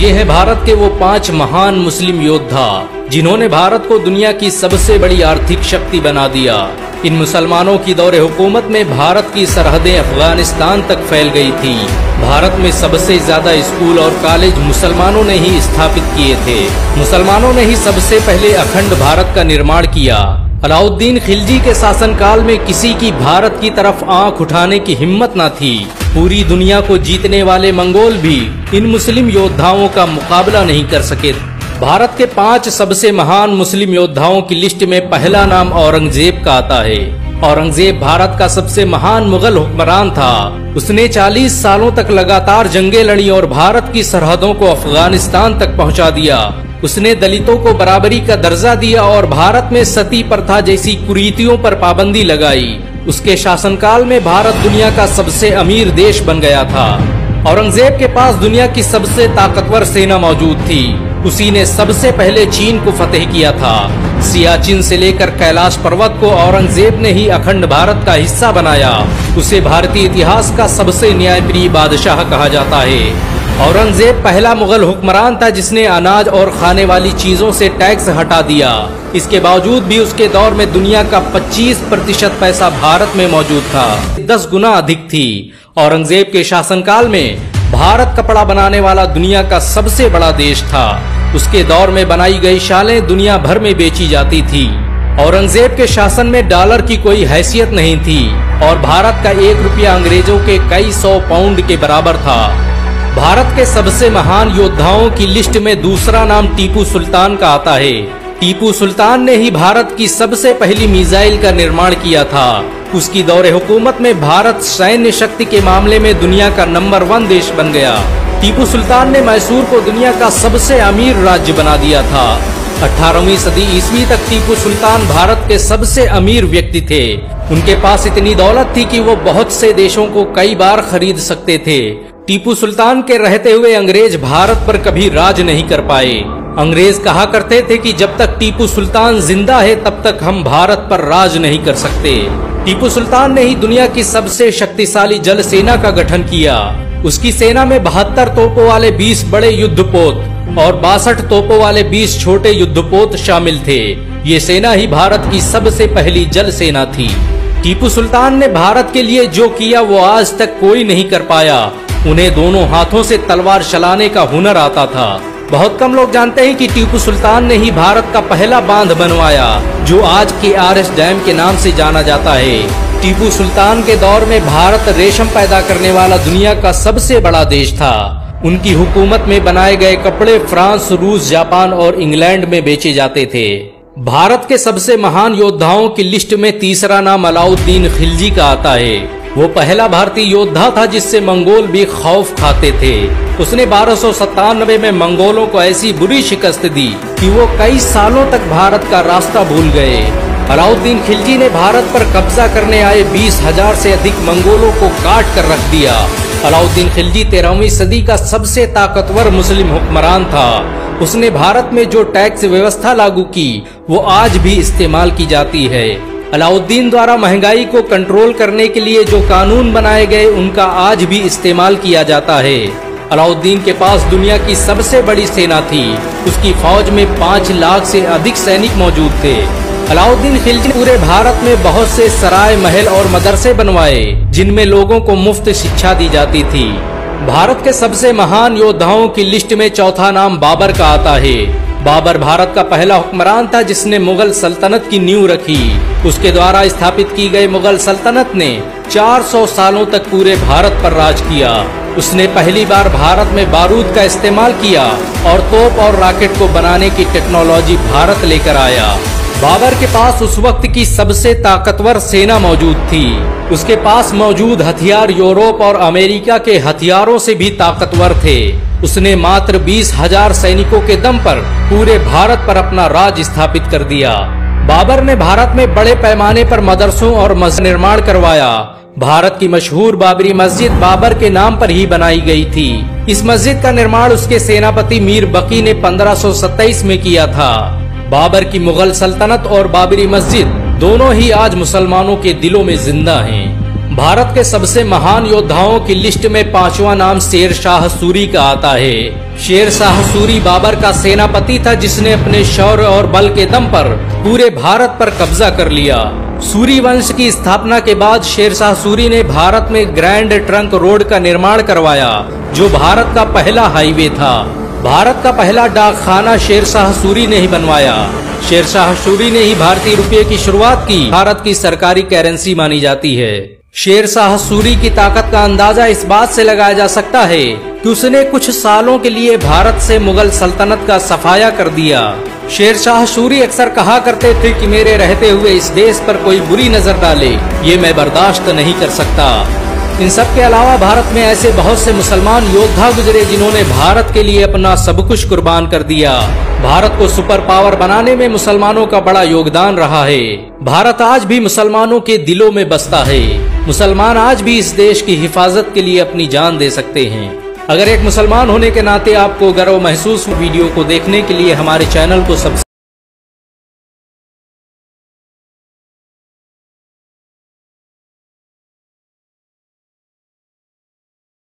ये है भारत के वो 5 महान मुस्लिम योद्धा जिन्होंने भारत को दुनिया की सबसे बड़ी आर्थिक शक्ति बना दिया। इन मुसलमानों की दौरे हुकूमत में भारत की सरहदें अफगानिस्तान तक फैल गई थी। भारत में सबसे ज्यादा स्कूल और कॉलेज मुसलमानों ने ही स्थापित किए थे। मुसलमानों ने ही सबसे पहले अखंड भारत का निर्माण किया। अलाउद्दीन खिलजी के शासनकाल में किसी की भारत की तरफ आंख उठाने की हिम्मत न थी। पूरी दुनिया को जीतने वाले मंगोल भी इन मुस्लिम योद्धाओं का मुकाबला नहीं कर सके। भारत के 5 सबसे महान मुस्लिम योद्धाओं की लिस्ट में पहला नाम औरंगजेब का आता है। औरंगजेब भारत का सबसे महान मुगल हुक्मरान था। उसने 40 सालों तक लगातार जंगें लड़ी और भारत की सरहदों को अफगानिस्तान तक पहुंचा दिया। उसने दलितों को बराबरी का दर्जा दिया और भारत में सती प्रथा जैसी कुरीतियों पर पाबंदी लगाई। उसके शासनकाल में भारत दुनिया का सबसे अमीर देश बन गया था। औरंगजेब के पास दुनिया की सबसे ताकतवर सेना मौजूद थी। उसी ने सबसे पहले चीन को फतेह किया था। सियाचिन से लेकर कैलाश पर्वत को औरंगजेब ने ही अखंड भारत का हिस्सा बनाया। उसे भारतीय इतिहास का सबसे न्यायप्रिय बादशाह कहा जाता है। औरंगजेब पहला मुगल हुक्मरान था जिसने अनाज और खाने वाली चीजों से टैक्स हटा दिया। इसके बावजूद भी उसके दौर में दुनिया का 25% पैसा भारत में मौजूद था, 10 गुना अधिक थी। औरंगजेब के शासनकाल में भारत कपड़ा बनाने वाला दुनिया का सबसे बड़ा देश था। उसके दौर में बनाई गई शालें दुनिया भर में बेची जाती थी। औरंगजेब के शासन में डॉलर की कोई हैसियत नहीं थी और भारत का 1 रुपया अंग्रेजों के कई 100 पाउंड के बराबर था। भारत के सबसे महान योद्धाओं की लिस्ट में दूसरा नाम टीपू सुल्तान का आता है। टीपू सुल्तान ने ही भारत की सबसे पहली मिसाइल का निर्माण किया था। उसकी दौरे हुकूमत में भारत सैन्य शक्ति के मामले में दुनिया का नंबर 1 देश बन गया। टीपू सुल्तान ने मैसूर को दुनिया का सबसे अमीर राज्य बना दिया था। 18वीं सदी ईस्वी तक टीपू सुल्तान भारत के सबसे अमीर व्यक्ति थे। उनके पास इतनी दौलत थी कि वो बहुत से देशों को कई बार खरीद सकते थे। टीपू सुल्तान के रहते हुए अंग्रेज भारत पर कभी राज नहीं कर पाए। अंग्रेज कहा करते थे कि जब तक टीपू सुल्तान जिंदा है तब तक हम भारत पर राज नहीं कर सकते। टीपू सुल्तान ने ही दुनिया की सबसे शक्तिशाली जल सेना का गठन किया। उसकी सेना में 72 तोपों वाले 20 बड़े युद्धपोत और 62 तोपों वाले 20 छोटे युद्धपोत शामिल थे। ये सेना ही भारत की सबसे पहली जल सेना थी। टीपू सुल्तान ने भारत के लिए जो किया वो आज तक कोई नहीं कर पाया। उन्हें दोनों हाथों से तलवार चलाने का हुनर आता था। बहुत कम लोग जानते हैं कि टीपू सुल्तान ने ही भारत का पहला बांध बनवाया जो आज के आरएस डैम के नाम से जाना जाता है। टीपू सुल्तान के दौर में भारत रेशम पैदा करने वाला दुनिया का सबसे बड़ा देश था। उनकी हुकूमत में बनाए गए कपड़े फ्रांस, रूस, जापान और इंग्लैंड में बेचे जाते थे। भारत के सबसे महान योद्धाओं की लिस्ट में तीसरा नाम अलाउद्दीन खिलजी का आता है। वो पहला भारतीय योद्धा था जिससे मंगोल भी खौफ खाते थे। उसने 1297 में मंगोलों को ऐसी बुरी शिकस्त दी कि वो कई सालों तक भारत का रास्ता भूल गए। अलाउद्दीन खिलजी ने भारत पर कब्जा करने आए 20,000 से अधिक मंगोलों को काट कर रख दिया। अलाउद्दीन खिलजी 13वीं सदी का सबसे ताकतवर मुस्लिम हुक्मरान था। उसने भारत में जो टैक्स व्यवस्था लागू की वो आज भी इस्तेमाल की जाती है। अलाउद्दीन द्वारा महंगाई को कंट्रोल करने के लिए जो कानून बनाए गए उनका आज भी इस्तेमाल किया जाता है। अलाउद्दीन के पास दुनिया की सबसे बड़ी सेना थी। उसकी फौज में 5 लाख से अधिक सैनिक मौजूद थे। अलाउद्दीन खिलजी ने पूरे भारत में बहुत से सराय, महल और मदरसे बनवाए जिनमें लोगों को मुफ्त शिक्षा दी जाती थी। भारत के सबसे महान योद्धाओं की लिस्ट में चौथा नाम बाबर का आता है। बाबर भारत का पहला हुक्मरान था जिसने मुगल सल्तनत की नींव रखी। उसके द्वारा स्थापित की गई मुगल सल्तनत ने 400 सालों तक पूरे भारत पर राज किया। उसने पहली बार भारत में बारूद का इस्तेमाल किया और तोप और रॉकेट को बनाने की टेक्नोलॉजी भारत लेकर आया। बाबर के पास उस वक्त की सबसे ताकतवर सेना मौजूद थी। उसके पास मौजूद हथियार यूरोप और अमेरिका के हथियारों से भी ताकतवर थे। उसने मात्र 20,000 सैनिकों के दम पर पूरे भारत पर अपना राज स्थापित कर दिया। बाबर ने भारत में बड़े पैमाने पर मदरसों और मस्जिद निर्माण करवाया। भारत की मशहूर बाबरी मस्जिद बाबर के नाम पर ही बनाई गई थी। इस मस्जिद का निर्माण उसके सेनापति मीर बकी ने 1527 में किया था। बाबर की मुगल सल्तनत और बाबरी मस्जिद दोनों ही आज मुसलमानों के दिलों में जिंदा हैं। भारत के सबसे महान योद्धाओं की लिस्ट में 5वां नाम शेर शाह सूरी का आता है। शेर शाह सूरी बाबर का सेनापति था जिसने अपने शौर्य और बल के दम पर पूरे भारत पर कब्जा कर लिया। सूरी वंश की स्थापना के बाद शेर शाह सूरी ने भारत में ग्रैंड ट्रंक रोड का निर्माण करवाया, जो भारत का पहला हाईवे था। भारत का पहला डाकखाना शेर शाह सूरी ने ही बनवाया। शेर शाह सूरी ने ही भारतीय रुपये की शुरुआत की। भारत की सरकारी करेंसी मानी जाती है। शेर शाह सूरी की ताकत का अंदाजा इस बात से लगाया जा सकता है कि उसने कुछ सालों के लिए भारत से मुगल सल्तनत का सफाया कर दिया। शेर शाह सूरी अक्सर कहा करते थे कि मेरे रहते हुए इस देश पर कोई बुरी नजर डाले, ये मैं बर्दाश्त नहीं कर सकता। इन सब के अलावा भारत में ऐसे बहुत से मुसलमान योद्धा गुजरे जिन्होंने भारत के लिए अपना सब कुछ कुर्बान कर दिया। भारत को सुपर पावर बनाने में मुसलमानों का बड़ा योगदान रहा है। भारत आज भी मुसलमानों के दिलों में बसता है। मुसलमान आज भी इस देश की हिफाजत के लिए अपनी जान दे सकते हैं। अगर एक मुसलमान होने के नाते आपको गर्व महसूस वीडियो को देखने के लिए हमारे चैनल को सब्सक्राइब